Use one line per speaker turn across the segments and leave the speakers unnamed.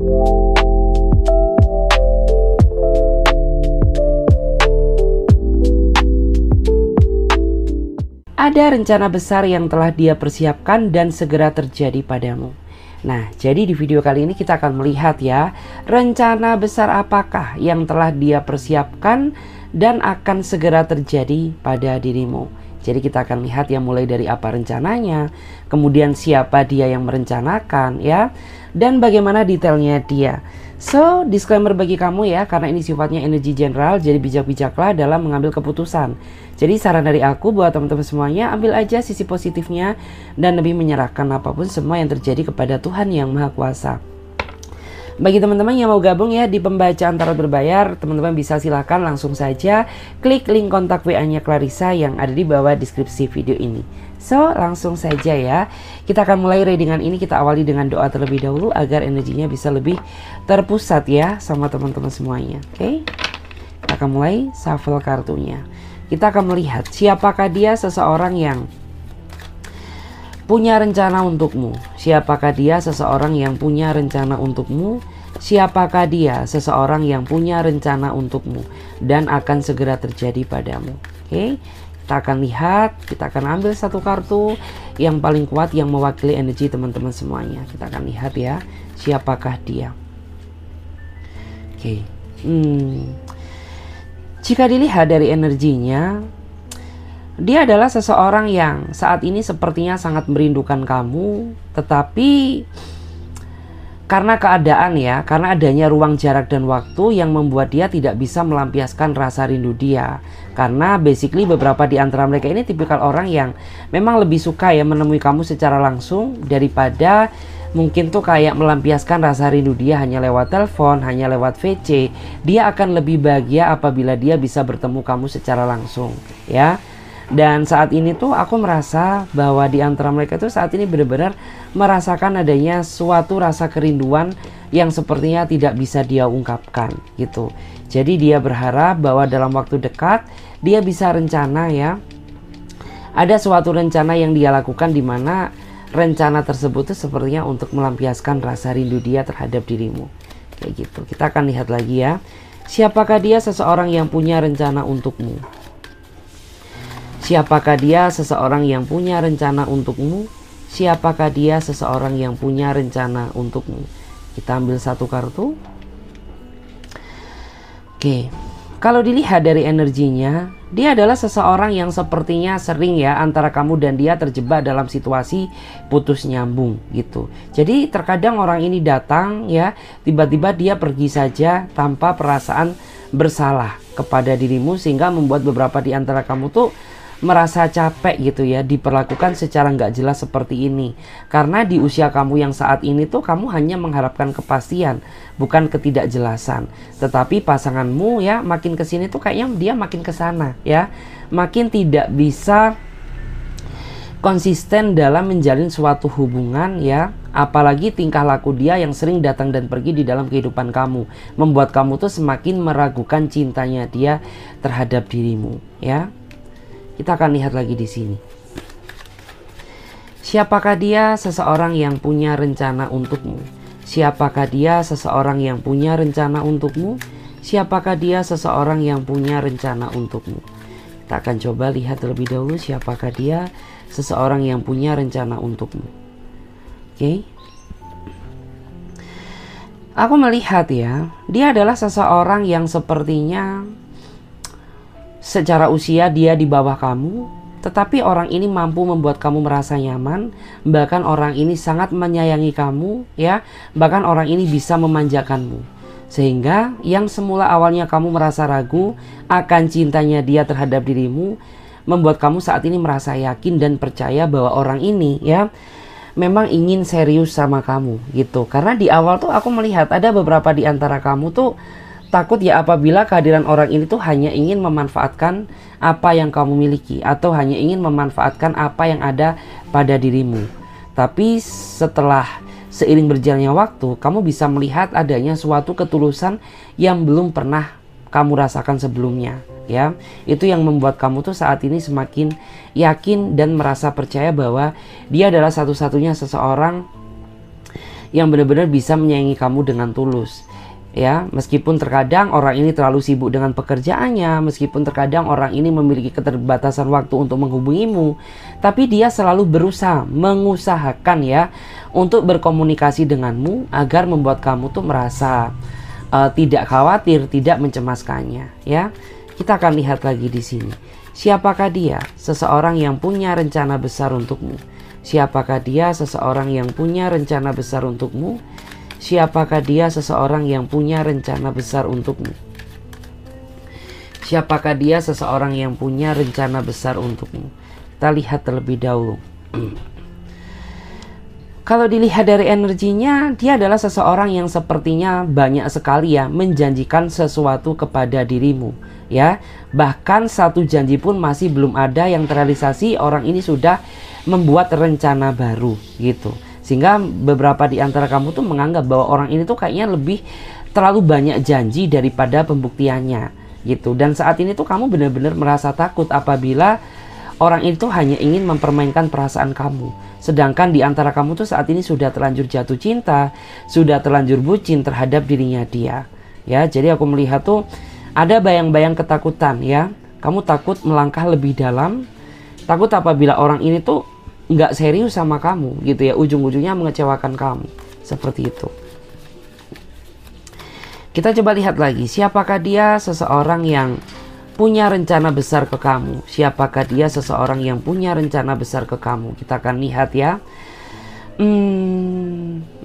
Ada rencana besar yang telah dia persiapkan dan segera terjadi padamu. Nah, jadi di video kali ini kita akan melihat ya, rencana besar apakah yang telah dia persiapkan dan akan segera terjadi pada dirimu. Jadi kita akan lihat ya, mulai dari apa rencananya, kemudian siapa dia yang merencanakan ya, dan bagaimana detailnya dia. So, disclaimer bagi kamu ya, karena ini sifatnya energi general, jadi bijak-bijaklah dalam mengambil keputusan. Jadi saran dari aku buat teman-teman semuanya, ambil aja sisi positifnya dan lebih menyerahkan apapun semua yang terjadi kepada Tuhan Yang Maha Kuasa. Bagi teman-teman yang mau gabung ya di pembacaan tarot berbayar, teman-teman bisa silahkan langsung saja klik link kontak WA-nya Clarissa yang ada di bawah deskripsi video ini. So, langsung saja ya. Kita akan mulai readingan ini, kita awali dengan doa terlebih dahulu agar energinya bisa lebih terpusat ya sama teman-teman semuanya. Oke? Kita akan mulai shuffle kartunya. Kita akan melihat siapakah dia seseorang yang punya rencana untukmu. Siapakah dia seseorang yang punya rencana untukmu? Siapakah dia seseorang yang punya rencana untukmu dan akan segera terjadi padamu. Oke? Kita akan lihat, kita akan ambil satu kartu yang paling kuat yang mewakili energi teman-teman semuanya. Kita akan lihat ya, siapakah dia. Oke. Jika dilihat dari energinya, dia adalah seseorang yang saat ini sepertinya sangat merindukan kamu, tetapi karena keadaan ya, karena adanya ruang jarak dan waktu yang membuat dia tidak bisa melampiaskan rasa rindu dia. Karena basically beberapa di antara mereka ini tipikal orang yang memang lebih suka ya menemui kamu secara langsung daripada mungkin tuh kayak melampiaskan rasa rindu dia hanya lewat telepon, hanya lewat VC. Dia akan lebih bahagia apabila dia bisa bertemu kamu secara langsung ya. Dan saat ini tuh aku merasa bahwa di antara mereka tuh saat ini benar-benar merasakan adanya suatu rasa kerinduan yang sepertinya tidak bisa dia ungkapkan gitu. Jadi dia berharap bahwa dalam waktu dekat dia bisa rencana ya. Ada suatu rencana yang dia lakukan di mana rencana tersebut tuh sepertinya untuk melampiaskan rasa rindu dia terhadap dirimu. Kayak gitu. Kita akan lihat lagi ya. Siapakah dia seseorang yang punya rencana untukmu? Siapakah dia seseorang yang punya rencana untukmu? Siapakah dia seseorang yang punya rencana untukmu? Kita ambil satu kartu. Oke, kalau dilihat dari energinya, dia adalah seseorang yang sepertinya sering ya antara kamu dan dia terjebak dalam situasi putus nyambung gitu. Jadi terkadang orang ini datang ya, tiba-tiba dia pergi saja tanpa perasaan bersalah kepada dirimu, sehingga membuat beberapa di antara kamu tuh merasa capek gitu ya, diperlakukan secara nggak jelas seperti ini. Karena di usia kamu yang saat ini tuh kamu hanya mengharapkan kepastian, bukan ketidakjelasan. Tetapi pasanganmu ya makin kesini tuh kayaknya dia makin kesana ya, makin tidak bisa konsisten dalam menjalin suatu hubungan ya. Apalagi tingkah laku dia yang sering datang dan pergi di dalam kehidupan kamu, membuat kamu tuh semakin meragukan cintanya dia terhadap dirimu ya. Kita akan lihat lagi di sini. Siapakah dia seseorang yang punya rencana untukmu? Siapakah dia seseorang yang punya rencana untukmu? Siapakah dia seseorang yang punya rencana untukmu? Kita akan coba lihat terlebih dahulu siapakah dia seseorang yang punya rencana untukmu. Oke. Aku melihat ya, dia adalah seseorang yang sepertinya secara usia dia di bawah kamu, tetapi orang ini mampu membuat kamu merasa nyaman. Bahkan orang ini sangat menyayangi kamu ya, bahkan orang ini bisa memanjakanmu, sehingga yang semula awalnya kamu merasa ragu akan cintanya dia terhadap dirimu, membuat kamu saat ini merasa yakin dan percaya bahwa orang ini ya memang ingin serius sama kamu gitu. Karena di awal tuh aku melihat ada beberapa di antara kamu tuh takut ya apabila kehadiran orang ini tuh hanya ingin memanfaatkan apa yang kamu miliki, atau hanya ingin memanfaatkan apa yang ada pada dirimu. Tapi setelah seiring berjalannya waktu, kamu bisa melihat adanya suatu ketulusan yang belum pernah kamu rasakan sebelumnya ya. Itu yang membuat kamu tuh saat ini semakin yakin dan merasa percaya bahwa dia adalah satu-satunya seseorang yang benar-benar bisa menyayangi kamu dengan tulus. Ya, meskipun terkadang orang ini terlalu sibuk dengan pekerjaannya, meskipun terkadang orang ini memiliki keterbatasan waktu untuk menghubungimu, tapi dia selalu berusaha, mengusahakan ya, untuk berkomunikasi denganmu agar membuat kamu tuh merasa tidak khawatir, tidak mencemaskannya. Ya, kita akan lihat lagi di sini. Siapakah dia? Seseorang yang punya rencana besar untukmu. Siapakah dia? Seseorang yang punya rencana besar untukmu. Siapakah dia? Seseorang yang punya rencana besar untukmu. Siapakah dia? Seseorang yang punya rencana besar untukmu. Kita lihat terlebih dahulu. Kalau dilihat dari energinya, dia adalah seseorang yang sepertinya banyak sekali ya menjanjikan sesuatu kepada dirimu. Ya, bahkan satu janji pun masih belum ada yang terrealisasi, orang ini sudah membuat rencana baru gitu. Sehingga beberapa di antara kamu tuh menganggap bahwa orang ini tuh kayaknya lebih terlalu banyak janji daripada pembuktiannya gitu. Dan saat ini tuh kamu benar-benar merasa takut apabila orang itu hanya ingin mempermainkan perasaan kamu. Sedangkan di antara kamu tuh saat ini sudah terlanjur jatuh cinta, sudah terlanjur bucin terhadap dirinya dia. Ya, jadi aku melihat tuh ada bayang-bayang ketakutan ya. Kamu takut melangkah lebih dalam, takut apabila orang ini tuh nggak serius sama kamu gitu ya, ujung-ujungnya mengecewakan kamu seperti itu. Kita coba lihat lagi, siapakah dia? Seseorang yang punya rencana besar ke kamu. Siapakah dia? Seseorang yang punya rencana besar ke kamu. Kita akan lihat ya.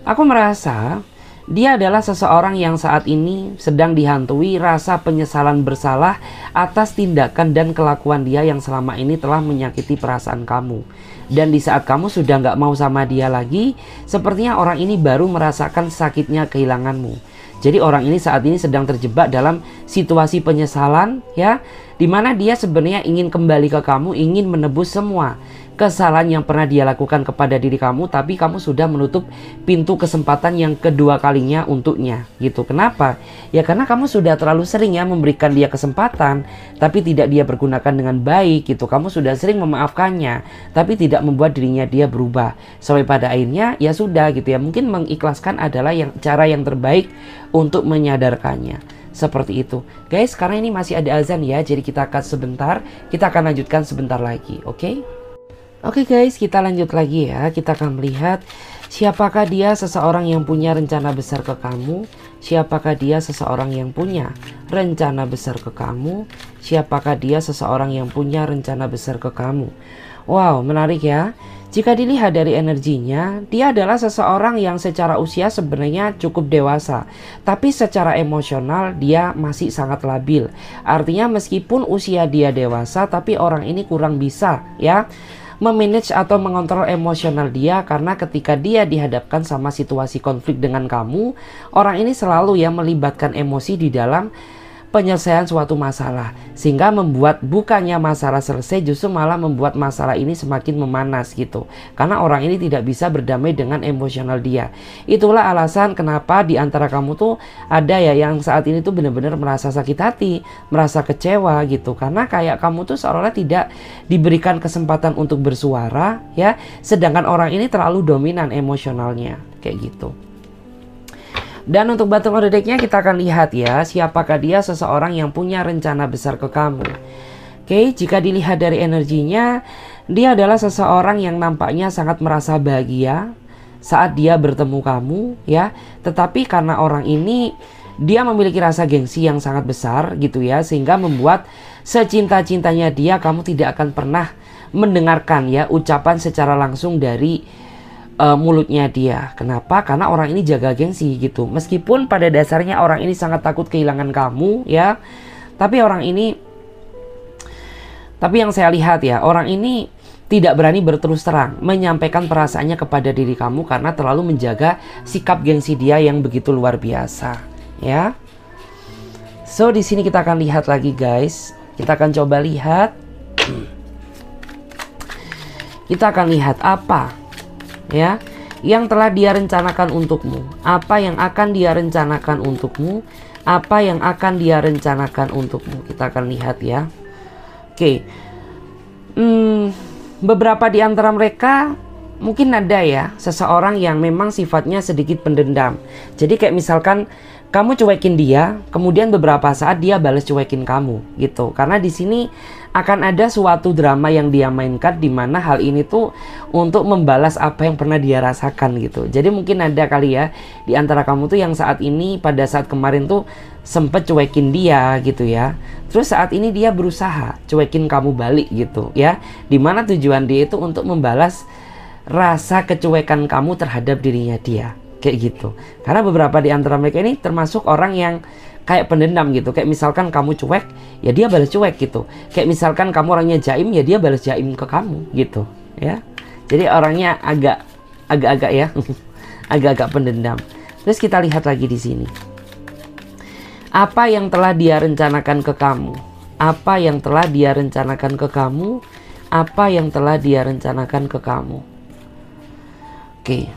Aku merasa dia adalah seseorang yang saat ini sedang dihantui rasa penyesalan bersalah atas tindakan dan kelakuan dia yang selama ini telah menyakiti perasaan kamu. Dan di saat kamu sudah nggak mau sama dia lagi, sepertinya orang ini baru merasakan sakitnya kehilanganmu. Jadi orang ini saat ini sedang terjebak dalam situasi penyesalan ya, dimana dia sebenarnya ingin kembali ke kamu, ingin menebus semua kesalahan yang pernah dia lakukan kepada diri kamu, tapi kamu sudah menutup pintu kesempatan yang kedua kalinya untuknya gitu. Kenapa? Ya karena kamu sudah terlalu sering ya memberikan dia kesempatan, tapi tidak dia pergunakan dengan baik gitu. Kamu sudah sering memaafkannya, tapi tidak membuat dirinya dia berubah. Sampai pada akhirnya ya sudah gitu ya, mungkin mengikhlaskan adalah cara yang terbaik untuk menyadarkannya. Seperti itu guys, karena ini masih ada azan ya, jadi kita akan sebentar, kita akan lanjutkan sebentar lagi, oke? Oke guys, kita lanjut lagi ya. Kita akan melihat siapakah dia? Seseorang yang punya rencana besar ke kamu. Siapakah dia? Seseorang yang punya rencana besar ke kamu. Siapakah dia? Seseorang yang punya rencana besar ke kamu. Wow, menarik ya. Jika dilihat dari energinya, dia adalah seseorang yang secara usia sebenarnya cukup dewasa, tapi secara emosional dia masih sangat labil. Artinya meskipun usia dia dewasa, tapi orang ini kurang bisa ya memanage atau mengontrol emosional dia, karena ketika dia dihadapkan sama situasi konflik dengan kamu, orang ini selalu ya melibatkan emosi di dalam penyelesaian suatu masalah, sehingga membuat bukannya masalah selesai, justru malah membuat masalah ini semakin memanas gitu, karena orang ini tidak bisa berdamai dengan emosional dia. Itulah alasan kenapa di antara kamu tuh ada ya yang saat ini tuh benar-benar merasa sakit hati, merasa kecewa gitu, karena kayak kamu tuh seolah-olah tidak diberikan kesempatan untuk bersuara ya, sedangkan orang ini terlalu dominan emosionalnya kayak gitu. Dan untuk bottom of the deck-nya kita akan lihat ya, siapakah dia? Seseorang yang punya rencana besar ke kamu. Oke, jika dilihat dari energinya, dia adalah seseorang yang nampaknya sangat merasa bahagia saat dia bertemu kamu ya. Tetapi karena orang ini dia memiliki rasa gengsi yang sangat besar gitu ya, sehingga membuat secinta-cintanya dia kamu tidak akan pernah mendengarkan ya ucapan secara langsung dari mulutnya dia. Kenapa? Karena orang ini jaga gengsi gitu. Meskipun pada dasarnya orang ini sangat takut kehilangan kamu ya, tapi yang saya lihat ya, orang ini tidak berani berterus terang menyampaikan perasaannya kepada diri kamu karena terlalu menjaga sikap gengsi dia yang begitu luar biasa ya. So di sini kita akan lihat lagi guys. Kita akan coba lihat. Kita akan lihat apa ya yang telah dia rencanakan untukmu, apa yang akan dia rencanakan untukmu, apa yang akan dia rencanakan untukmu. Kita akan lihat ya. Oke, beberapa di antara mereka mungkin ada ya seseorang yang memang sifatnya sedikit pendendam. Jadi kayak misalkan kamu cuekin dia, kemudian beberapa saat dia balas cuekin kamu gitu. Karena di sini akan ada suatu drama yang dia mainkan, di mana hal ini tuh untuk membalas apa yang pernah dia rasakan gitu. Jadi mungkin ada kali ya di antara kamu tuh yang saat ini pada saat kemarin tuh sempet cuekin dia gitu ya. Terus saat ini dia berusaha cuekin kamu balik gitu ya. Dimana tujuan dia itu untuk membalas rasa kecuekan kamu terhadap dirinya dia. Kayak gitu. Karena beberapa di antara mereka ini termasuk orang yang kayak pendendam gitu. Kayak misalkan kamu cuek, ya dia balas cuek gitu. Kayak misalkan kamu orangnya jaim, ya dia balas jaim ke kamu gitu ya. Jadi orangnya agak-agak ya agak-agak pendendam. Terus kita lihat lagi di sini. Apa yang telah dia rencanakan ke kamu? Apa yang telah dia rencanakan ke kamu? Apa yang telah dia rencanakan ke kamu? Oke.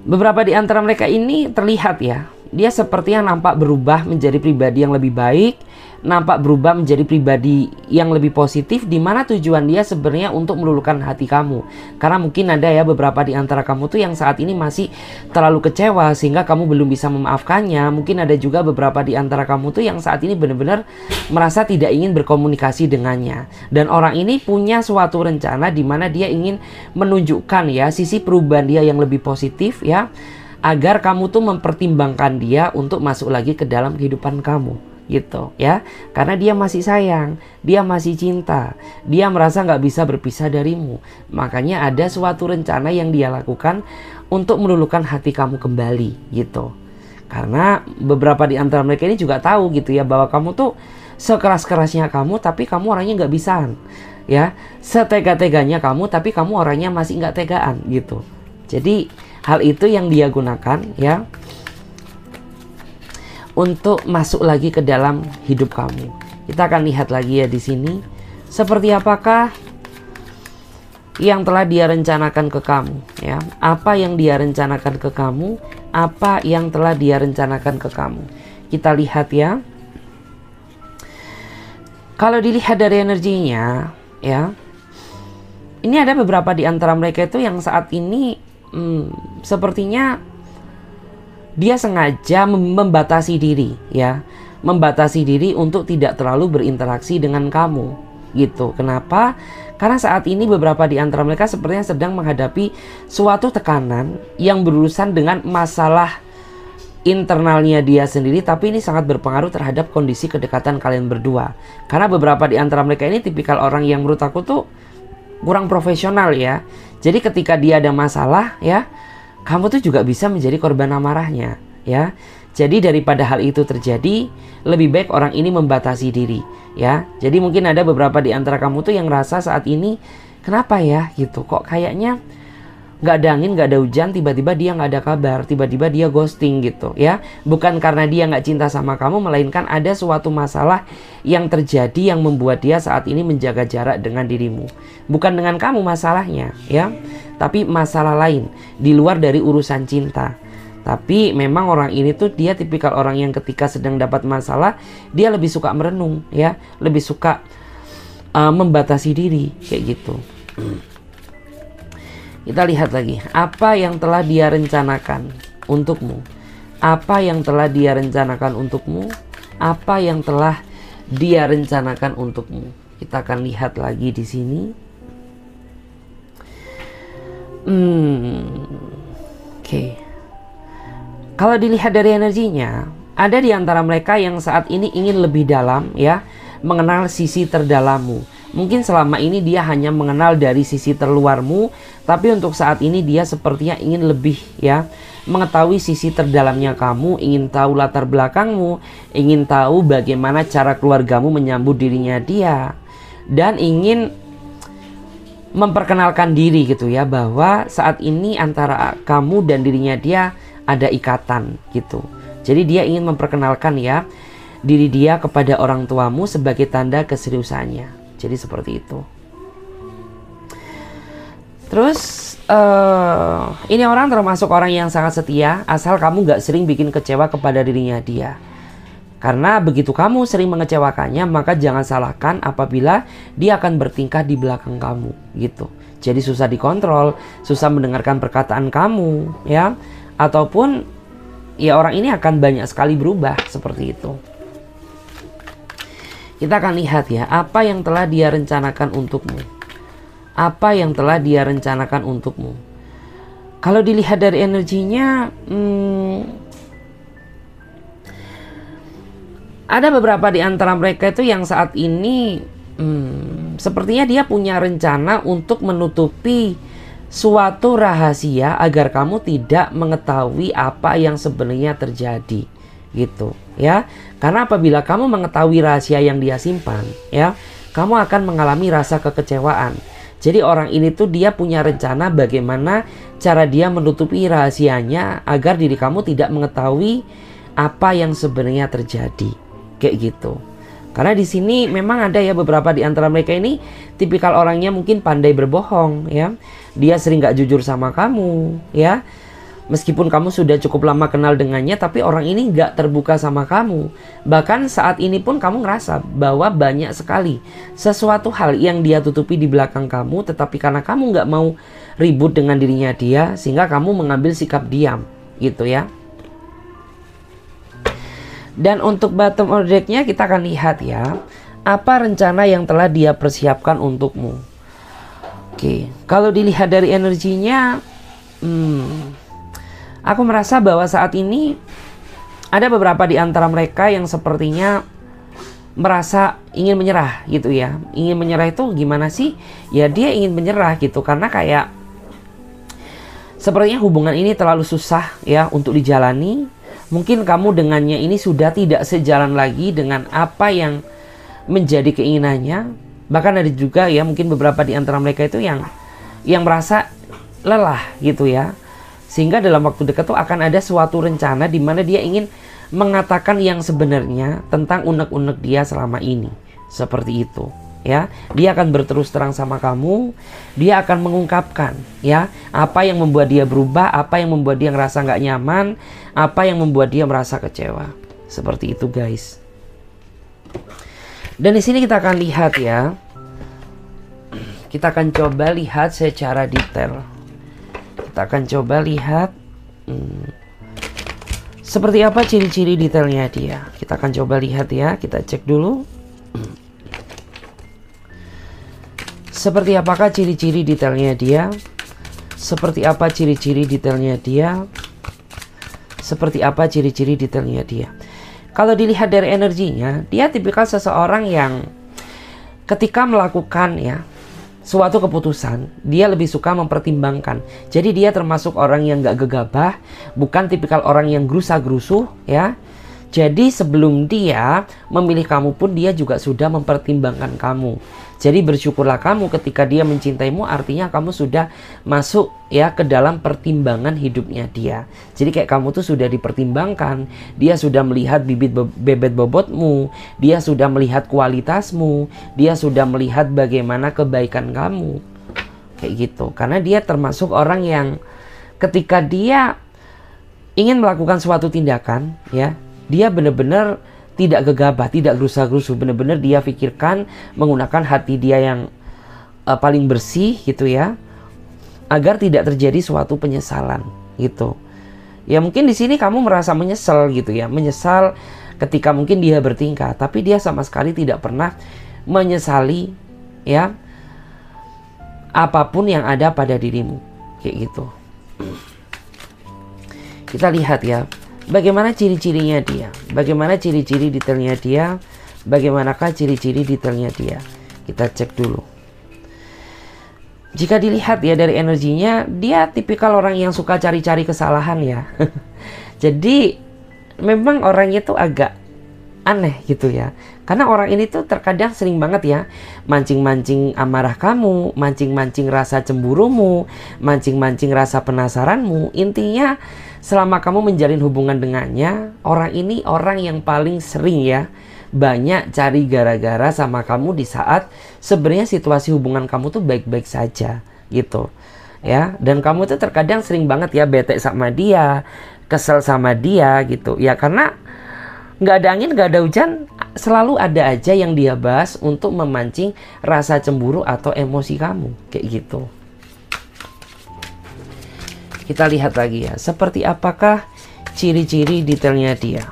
Beberapa di antara mereka ini terlihat ya, dia sepertinya nampak berubah menjadi pribadi yang lebih baik, nampak berubah menjadi pribadi yang lebih positif, di mana tujuan dia sebenarnya untuk meluluhkan hati kamu. Karena mungkin ada ya beberapa di antara kamu tuh yang saat ini masih terlalu kecewa sehingga kamu belum bisa memaafkannya. Mungkin ada juga beberapa di antara kamu tuh yang saat ini benar-benar merasa tidak ingin berkomunikasi dengannya. Dan orang ini punya suatu rencana di mana dia ingin menunjukkan ya sisi perubahan dia yang lebih positif ya, agar kamu tuh mempertimbangkan dia untuk masuk lagi ke dalam kehidupan kamu gitu ya. Karena dia masih sayang, dia masih cinta, dia merasa nggak bisa berpisah darimu. Makanya ada suatu rencana yang dia lakukan untuk meluluhkan hati kamu kembali gitu. Karena beberapa di antara mereka ini juga tahu gitu ya, bahwa kamu tuh sekeras-kerasnya kamu, tapi kamu orangnya nggak bisaan ya. Setega-teganya kamu, tapi kamu orangnya masih nggak tegaan gitu. Jadi hal itu yang dia gunakan ya untuk masuk lagi ke dalam hidup kamu. Kita akan lihat lagi ya di sini, seperti apakah yang telah dia rencanakan ke kamu ya. Apa yang dia rencanakan ke kamu? Apa yang telah dia rencanakan ke kamu? Kita lihat ya. Kalau dilihat dari energinya ya, ini ada beberapa di antara mereka itu yang saat ini sepertinya dia sengaja membatasi diri ya, membatasi diri untuk tidak terlalu berinteraksi dengan kamu gitu. Kenapa? Karena saat ini beberapa di antara mereka sepertinya sedang menghadapi suatu tekanan yang berurusan dengan masalah internalnya dia sendiri, tapi ini sangat berpengaruh terhadap kondisi kedekatan kalian berdua. Karena beberapa di antara mereka ini tipikal orang yang menurut aku tuh kurang profesional ya. Jadi ketika dia ada masalah ya, kamu tuh juga bisa menjadi korban amarahnya ya. Jadi daripada hal itu terjadi, lebih baik orang ini membatasi diri ya. Jadi mungkin ada beberapa di antara kamu tuh yang rasa saat ini, kenapa ya gitu, kok kayaknya nggak ada angin, nggak ada hujan, tiba-tiba dia nggak ada kabar, tiba-tiba dia ghosting gitu ya. Bukan karena dia nggak cinta sama kamu, melainkan ada suatu masalah yang terjadi yang membuat dia saat ini menjaga jarak dengan dirimu. Bukan dengan kamu masalahnya ya, tapi masalah lain di luar dari urusan cinta. Tapi memang orang ini tuh dia tipikal orang yang ketika sedang dapat masalah, dia lebih suka merenung ya, lebih suka membatasi diri kayak gitu. Kita lihat lagi, apa yang telah dia rencanakan untukmu? Apa yang telah dia rencanakan untukmu? Apa yang telah dia rencanakan untukmu? Kita akan lihat lagi di sini. Oke. Kalau dilihat dari energinya, ada di antara mereka yang saat ini ingin lebih dalam ya, mengenal sisi terdalammu. Mungkin selama ini dia hanya mengenal dari sisi terluarmu, tapi untuk saat ini dia sepertinya ingin lebih ya, mengetahui sisi terdalamnya kamu, ingin tahu latar belakangmu, ingin tahu bagaimana cara keluargamu menyambut dirinya dia, dan ingin memperkenalkan diri gitu ya, bahwa saat ini antara kamu dan dirinya dia ada ikatan gitu. Jadi dia ingin memperkenalkan ya diri dia kepada orang tuamu sebagai tanda keseriusannya. Jadi seperti itu. Terus ini orang termasuk orang yang sangat setia, asal kamu gak sering bikin kecewa kepada dirinya dia. Karena begitu kamu sering mengecewakannya, maka jangan salahkan apabila dia akan bertingkah di belakang kamu gitu. Jadi susah dikontrol, susah mendengarkan perkataan kamu ya. Ataupun ya orang ini akan banyak sekali berubah seperti itu. Kita akan lihat ya, apa yang telah dia rencanakan untukmu. Apa yang telah dia rencanakan untukmu. Kalau dilihat dari energinya, ada beberapa di antara mereka itu yang saat ini sepertinya dia punya rencana untuk menutupi suatu rahasia agar kamu tidak mengetahui apa yang sebenarnya terjadi gitu ya. Karena apabila kamu mengetahui rahasia yang dia simpan ya, kamu akan mengalami rasa kekecewaan. Jadi orang ini tuh dia punya rencana bagaimana cara dia menutupi rahasianya agar diri kamu tidak mengetahui apa yang sebenarnya terjadi kayak gitu. Karena di sini memang ada ya beberapa di antara mereka ini tipikal orangnya mungkin pandai berbohong ya. Dia sering gak jujur sama kamu ya. Meskipun kamu sudah cukup lama kenal dengannya, tapi orang ini gak terbuka sama kamu. Bahkan saat ini pun kamu ngerasa bahwa banyak sekali sesuatu hal yang dia tutupi di belakang kamu, tetapi karena kamu gak mau ribut dengan dirinya dia, sehingga kamu mengambil sikap diam gitu ya. Dan untuk bottom of the deck-nya kita akan lihat ya, apa rencana yang telah dia persiapkan untukmu. Oke, kalau dilihat dari energinya, aku merasa bahwa saat ini ada beberapa di antara mereka yang sepertinya merasa ingin menyerah gitu ya. Ingin menyerah itu gimana sih? Ya dia ingin menyerah gitu, karena kayak sepertinya hubungan ini terlalu susah ya untuk dijalani. Mungkin kamu dengannya ini sudah tidak sejalan lagi dengan apa yang menjadi keinginannya. Bahkan ada juga ya mungkin beberapa di antara mereka itu yang merasa lelah gitu ya. Sehingga dalam waktu dekat tuh akan ada suatu rencana di mana dia ingin mengatakan yang sebenarnya tentang unek-unek dia selama ini. Seperti itu. Ya, dia akan berterus terang sama kamu. Dia akan mengungkapkan ya apa yang membuat dia berubah, apa yang membuat dia ngerasa nggak nyaman, apa yang membuat dia merasa kecewa. Seperti itu guys. Dan di sini kita akan lihat ya, kita akan coba lihat secara detail. Kita akan coba lihat seperti apa ciri-ciri detailnya dia. Kita akan coba lihat ya, kita cek dulu. Seperti apakah ciri-ciri detailnya dia? Seperti apa ciri-ciri detailnya dia? Seperti apa ciri-ciri detailnya dia? Kalau dilihat dari energinya, dia tipikal seseorang yang ketika melakukan ya suatu keputusan, dia lebih suka mempertimbangkan. Jadi dia termasuk orang yang gak gegabah, bukan tipikal orang yang gerusa-gerusuh ya. Jadi sebelum dia memilih kamu pun dia juga sudah mempertimbangkan kamu. Jadi bersyukurlah kamu ketika dia mencintaimu, artinya kamu sudah masuk ya ke dalam pertimbangan hidupnya dia. Jadi kayak kamu tuh sudah dipertimbangkan, dia sudah melihat bebet bobotmu, dia sudah melihat kualitasmu, dia sudah melihat bagaimana kebaikan kamu. Kayak gitu. Karena dia termasuk orang yang ketika dia ingin melakukan suatu tindakan ya, dia benar-benar tidak gegabah, tidak gerusa-gerusu, benar-benar dia pikirkan menggunakan hati dia yang paling bersih gitu ya, agar tidak terjadi suatu penyesalan gitu. Ya mungkin di sini kamu merasa menyesal gitu ya, menyesal ketika mungkin dia bertingkah, tapi dia sama sekali tidak pernah menyesali ya apapun yang ada pada dirimu kayak gitu. Kita lihat ya, bagaimana ciri-cirinya dia? Bagaimana ciri-ciri detailnya dia? Bagaimanakah ciri-ciri detailnya dia? Kita cek dulu. Jika dilihat ya dari energinya, dia tipikal orang yang suka cari-cari kesalahan ya. Jadi memang orangnya tuh agak aneh gitu ya. Karena orang ini tuh terkadang sering banget ya mancing-mancing amarah kamu, mancing-mancing rasa cemburumu, mancing-mancing rasa penasaranmu. Intinya selama kamu menjalin hubungan dengannya, orang ini orang yang paling sering ya banyak cari gara-gara sama kamu di saat sebenarnya situasi hubungan kamu tuh baik-baik saja gitu ya. Dan kamu tuh terkadang sering banget ya bete sama dia, kesel sama dia gitu ya, karena nggak ada angin, nggak ada hujan, selalu ada aja yang dia bahas untuk memancing rasa cemburu atau emosi kamu, kayak gitu. Kita lihat lagi ya, seperti apakah ciri-ciri detailnya dia.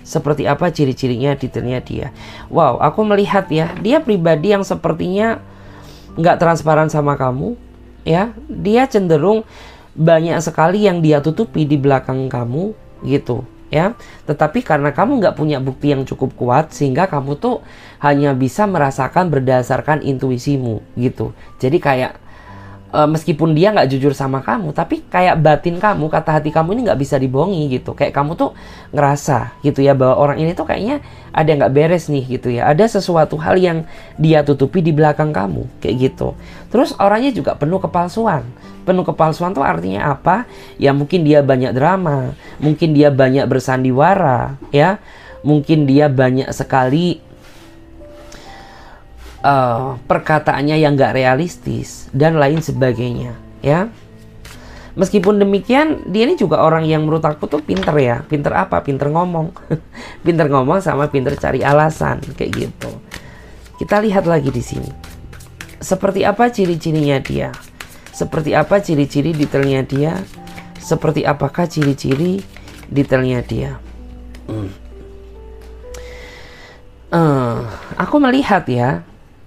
Seperti apa ciri-cirinya detailnya dia. Wow, aku melihat ya, dia pribadi yang sepertinya nggak transparan sama kamu, ya. Dia cenderung banyak sekali yang dia tutupi di belakang kamu, gitu, ya. Tetapi karena kamu nggak punya bukti yang cukup kuat, sehingga kamu tuh hanya bisa merasakan berdasarkan intuisimu, gitu. Jadi kayak meskipun dia nggak jujur sama kamu, tapi kayak batin kamu, kata hati kamu ini nggak bisa dibohongi gitu. Kayak kamu tuh ngerasa gitu ya, bahwa orang ini tuh kayaknya ada yang nggak beres nih gitu ya. Ada sesuatu hal yang dia tutupi di belakang kamu, kayak gitu. Terus orangnya juga penuh kepalsuan. Penuh kepalsuan tuh artinya apa? Ya mungkin dia banyak drama, mungkin dia banyak bersandiwara, ya. Mungkin dia banyak sekali perkataannya yang gak realistis dan lain sebagainya, ya. Meskipun demikian, dia ini juga orang yang menurut aku tuh pinter ya. Pinter apa? Pinter ngomong. Pinter ngomong sama pinter cari alasan, kayak gitu. Kita lihat lagi di sini. Seperti apa ciri-cirinya dia? Seperti apa ciri-ciri detailnya dia? Seperti apakah ciri-ciri detailnya dia? Aku melihat ya,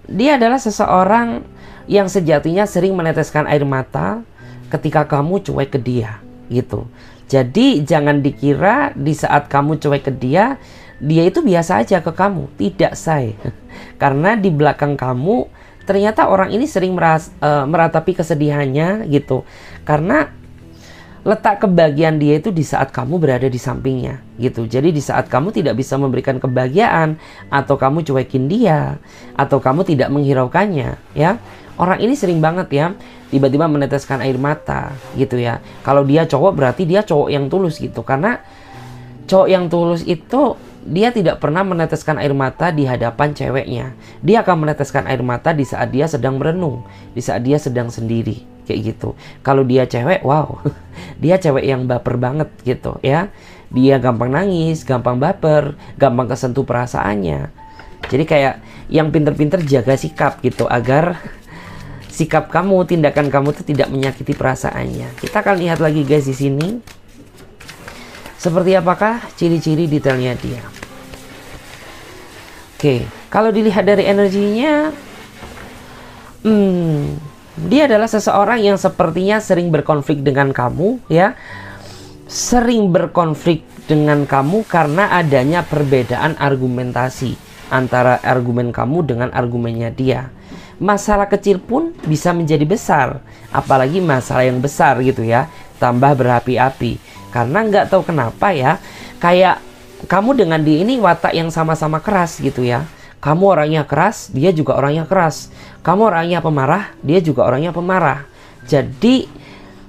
dia adalah seseorang yang sejatinya sering meneteskan air mata ketika kamu cuek ke dia, gitu. Jadi jangan dikira di saat kamu cuek ke dia, dia itu biasa aja ke kamu. Tidak, say. Karena di belakang kamu ternyata orang ini sering meratapi kesedihannya, gitu. Karena letak kebahagiaan dia itu di saat kamu berada di sampingnya, gitu. Jadi di saat kamu tidak bisa memberikan kebahagiaan, atau kamu cuekin dia, atau kamu tidak menghiraukannya, ya. Orang ini sering banget ya, tiba-tiba meneteskan air mata, gitu ya. Kalau dia cowok berarti dia cowok yang tulus, gitu. Karena cowok yang tulus itu dia tidak pernah meneteskan air mata di hadapan ceweknya. Dia akan meneteskan air mata di saat dia sedang merenung, di saat dia sedang sendiri, kayak gitu. Kalau dia cewek, wow, dia cewek yang baper banget, gitu ya. Dia gampang nangis, gampang baper, gampang kesentuh perasaannya. Jadi kayak yang pinter-pinter jaga sikap, gitu, agar sikap kamu, tindakan kamu tuh tidak menyakiti perasaannya. Kita akan lihat lagi guys di sini. Seperti apakah ciri-ciri detailnya dia? Oke, kalau dilihat dari energinya, dia adalah seseorang yang sepertinya sering berkonflik dengan kamu, ya. Sering berkonflik dengan kamu karena adanya perbedaan argumentasi antara argumen kamu dengan argumennya dia. Masalah kecil pun bisa menjadi besar, apalagi masalah yang besar, gitu ya. Tambah berapi-api. Karena nggak tahu kenapa ya, kayak kamu dengan dia ini watak yang sama-sama keras, gitu ya. Kamu orangnya keras, dia juga orangnya keras. Kamu orangnya pemarah, dia juga orangnya pemarah. Jadi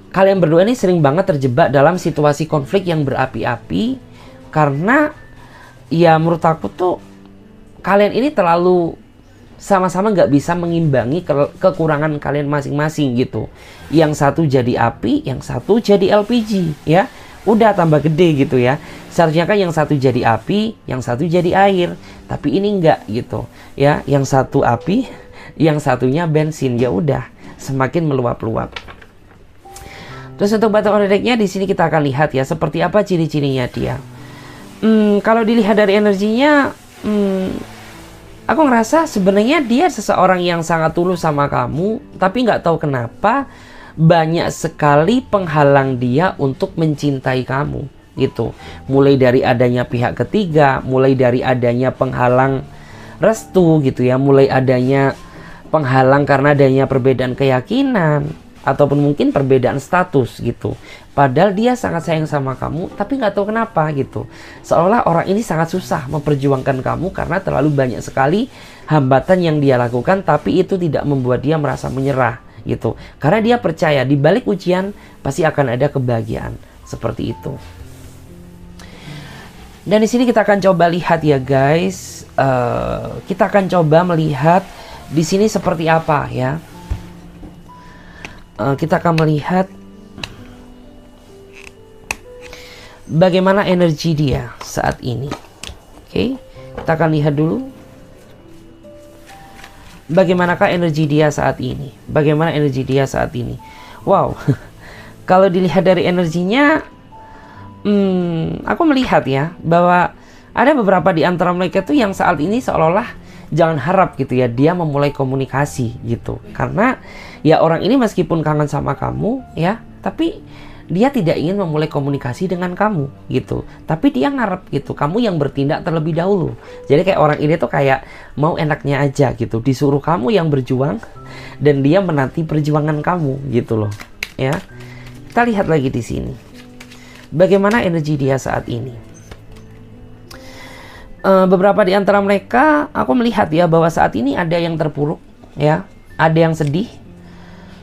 kalian berdua ini sering banget terjebak dalam situasi konflik yang berapi-api. Karena ya menurut aku tuh kalian ini terlalu sama-sama nggak bisa mengimbangi kekurangan kalian masing-masing, gitu. Yang satu jadi api, yang satu jadi LPG, ya. Udah tambah gede, gitu ya. Seharusnya kan yang satu jadi api, yang satu jadi air. Tapi ini enggak, gitu ya. Yang satu api, yang satunya bensin. Ya udah, semakin meluap-luap. Terus untuk batu oredeknya di sini kita akan lihat ya, seperti apa ciri-cirinya dia. Kalau dilihat dari energinya, aku ngerasa sebenarnya dia seseorang yang sangat tulus sama kamu, tapi nggak tahu kenapa banyak sekali penghalang dia untuk mencintai kamu, gitu. Mulai dari adanya pihak ketiga, mulai dari adanya penghalang restu, gitu ya, mulai adanya penghalang karena adanya perbedaan keyakinan, ataupun mungkin perbedaan status, gitu. Padahal dia sangat sayang sama kamu, tapi nggak tahu kenapa, gitu. Seolah orang ini sangat susah memperjuangkan kamu karena terlalu banyak sekali hambatan yang dia lakukan, tapi itu tidak membuat dia merasa menyerah, gitu. Karena dia percaya di balik ujian pasti akan ada kebahagiaan, seperti itu. Dan di sini kita akan coba lihat ya guys, kita akan coba melihat di sini seperti apa ya. Kita akan melihat bagaimana energi dia saat ini. Oke, kita akan lihat dulu bagaimanakah energi dia saat ini. Bagaimana energi dia saat ini. Wow, kalau dilihat dari energinya, aku melihat ya bahwa ada beberapa di antara mereka tuh yang saat ini seolah-olah jangan harap gitu ya dia memulai komunikasi gitu. Karena ya orang ini meskipun kangen sama kamu ya, tapi dia tidak ingin memulai komunikasi dengan kamu gitu. Tapi dia ngarep gitu kamu yang bertindak terlebih dahulu. Jadi kayak orang ini tuh kayak mau enaknya aja gitu, disuruh kamu yang berjuang dan dia menanti perjuangan kamu gitu loh ya. Kita lihat lagi di sini bagaimana energi dia saat ini. Beberapa di antara mereka aku melihat ya bahwa saat ini ada yang terpuruk ya, ada yang sedih.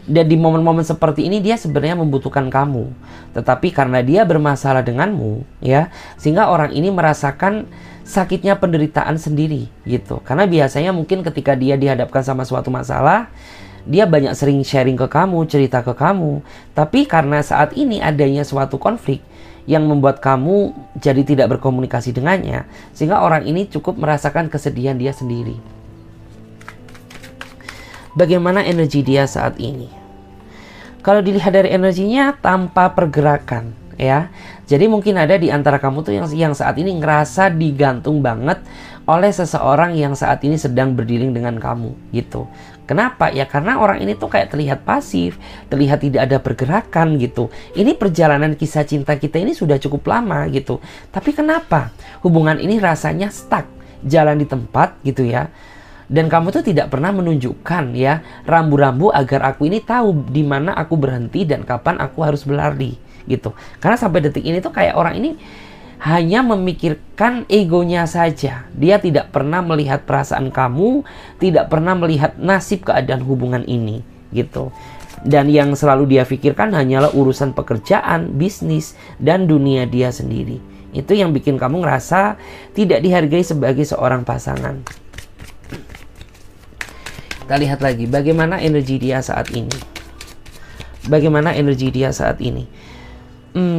Dan di momen-momen seperti ini dia sebenarnya membutuhkan kamu. Tetapi karena dia bermasalah denganmu ya, sehingga orang ini merasakan sakitnya penderitaan sendiri gitu. Karena biasanya mungkin ketika dia dihadapkan sama suatu masalah, dia banyak sering sharing ke kamu, cerita ke kamu. Tapi karena saat ini adanya suatu konflik yang membuat kamu jadi tidak berkomunikasi dengannya, sehingga orang ini cukup merasakan kesedihan dia sendiri. Bagaimana energi dia saat ini? Kalau dilihat dari energinya tanpa pergerakan ya. Jadi mungkin ada di antara kamu tuh yang saat ini ngerasa digantung banget oleh seseorang yang saat ini sedang berdealing dengan kamu gitu. Kenapa? Ya karena orang ini tuh kayak terlihat pasif, terlihat tidak ada pergerakan gitu. Ini perjalanan kisah cinta kita ini sudah cukup lama gitu. Tapi kenapa hubungan ini rasanya stuck, jalan di tempat gitu ya. Dan kamu tuh tidak pernah menunjukkan ya rambu-rambu agar aku ini tahu di mana aku berhenti dan kapan aku harus berlari gitu. Karena sampai detik ini tuh kayak orang ini hanya memikirkan egonya saja. Dia tidak pernah melihat perasaan kamu, tidak pernah melihat nasib keadaan hubungan ini gitu. Dan yang selalu dia pikirkan hanyalah urusan pekerjaan, bisnis, dan dunia dia sendiri. Itu yang bikin kamu ngerasa tidak dihargai sebagai seorang pasangan. Kita lihat lagi bagaimana energi dia saat ini. Bagaimana energi dia saat ini.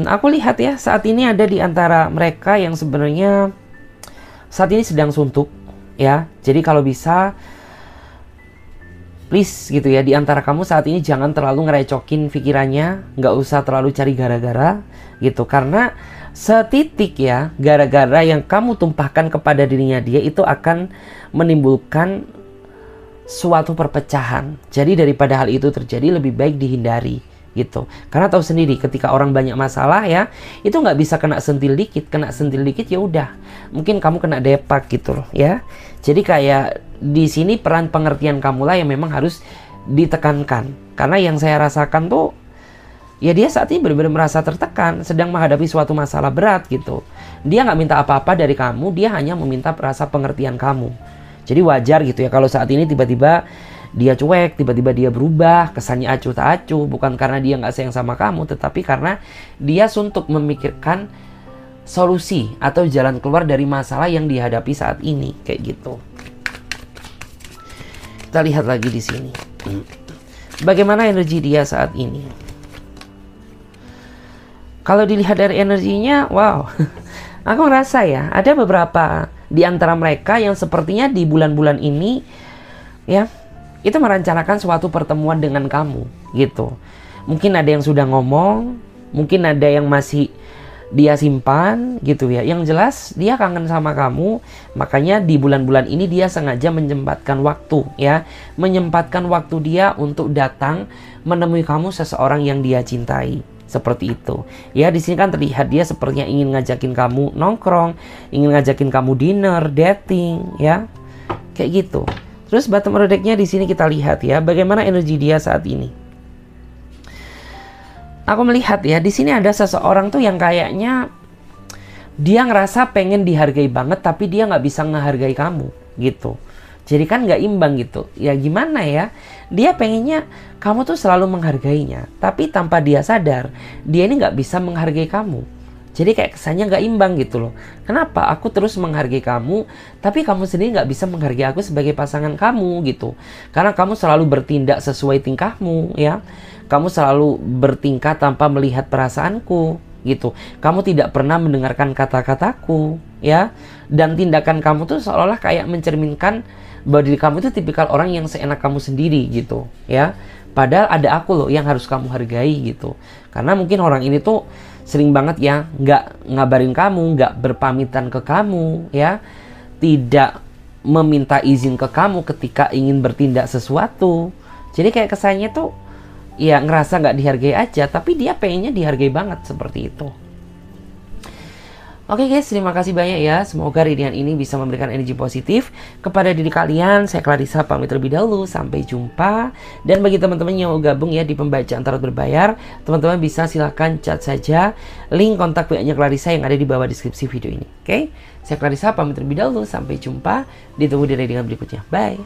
Aku lihat ya saat ini ada di antara mereka yang sebenarnya saat ini sedang suntuk ya. Jadi kalau bisa please gitu ya, di antara kamu saat ini jangan terlalu ngerecokin pikirannya, nggak usah terlalu cari gara-gara gitu. Karena setitik ya gara-gara yang kamu tumpahkan kepada dirinya dia itu akan menimbulkan suatu perpecahan. Jadi daripada hal itu terjadi lebih baik dihindari gitu. Karena tahu sendiri ketika orang banyak masalah ya, itu nggak bisa kena sentil dikit ya udah. Mungkin kamu kena depak gitu loh ya. Jadi kayak di sini peran pengertian kamu lah yang memang harus ditekankan. Karena yang saya rasakan tuh ya dia saat ini benar-benar merasa tertekan, sedang menghadapi suatu masalah berat gitu. Dia nggak minta apa-apa dari kamu, dia hanya meminta rasa pengertian kamu. Jadi wajar gitu ya kalau saat ini tiba-tiba dia cuek, tiba-tiba dia berubah, kesannya acuh tak acuh. Bukan karena dia nggak sayang sama kamu, tetapi karena dia suntuk memikirkan solusi atau jalan keluar dari masalah yang dihadapi saat ini, kayak gitu. Kita lihat lagi di sini. Bagaimana energi dia saat ini? Kalau dilihat dari energinya, wow. Aku ngerasa ya, ada beberapa di antara mereka yang sepertinya di bulan-bulan ini ya, itu merencanakan suatu pertemuan dengan kamu gitu. Mungkin ada yang sudah ngomong, mungkin ada yang masih dia simpan gitu ya. Yang jelas dia kangen sama kamu, makanya di bulan-bulan ini dia sengaja menyempatkan waktu ya, menyempatkan waktu dia untuk datang menemui kamu, seseorang yang dia cintai. Seperti itu ya. Di sini kan terlihat dia sepertinya ingin ngajakin kamu nongkrong, ingin ngajakin kamu dinner, dating ya, kayak gitu. Terus bottom of the deck-nya di sini kita lihat ya bagaimana energi dia saat ini. Aku melihat ya di sini ada seseorang tuh yang kayaknya dia ngerasa pengen dihargai banget tapi dia nggak bisa ngehargai kamu gitu. Jadi kan nggak imbang gitu. Ya gimana ya? Dia pengennya kamu tuh selalu menghargainya, tapi tanpa dia sadar dia ini nggak bisa menghargai kamu. Jadi kayak kesannya nggak imbang gitu loh. Kenapa? Aku terus menghargai kamu, tapi kamu sendiri nggak bisa menghargai aku sebagai pasangan kamu gitu. Karena kamu selalu bertindak sesuai tingkahmu ya. Kamu selalu bertingkah tanpa melihat perasaanku gitu. Kamu tidak pernah mendengarkan kata-kataku, ya. Dan tindakan kamu tuh seolah-olah kayak mencerminkan bahwa diri kamu itu tipikal orang yang seenak kamu sendiri gitu, ya. Padahal ada aku loh yang harus kamu hargai gitu. Karena mungkin orang ini tuh sering banget ya nggak ngabarin kamu, nggak berpamitan ke kamu, ya. Tidak meminta izin ke kamu ketika ingin bertindak sesuatu. Jadi kayak kesannya tuh ya ngerasa nggak dihargai aja, tapi dia pengennya dihargai banget seperti itu. Oke guys, terima kasih banyak ya. Semoga readingan ini bisa memberikan energi positif kepada diri kalian. Saya Clarissa pamit terlebih dahulu. Sampai jumpa. Dan bagi teman-teman yang mau gabung ya di pembacaan tarot berbayar, teman-teman bisa silahkan chat saja link kontak WA-nya Clarissa yang ada di bawah deskripsi video ini. Oke, saya Clarissa pamit terlebih dahulu. Sampai jumpa. Ditunggu di readingan berikutnya. Bye.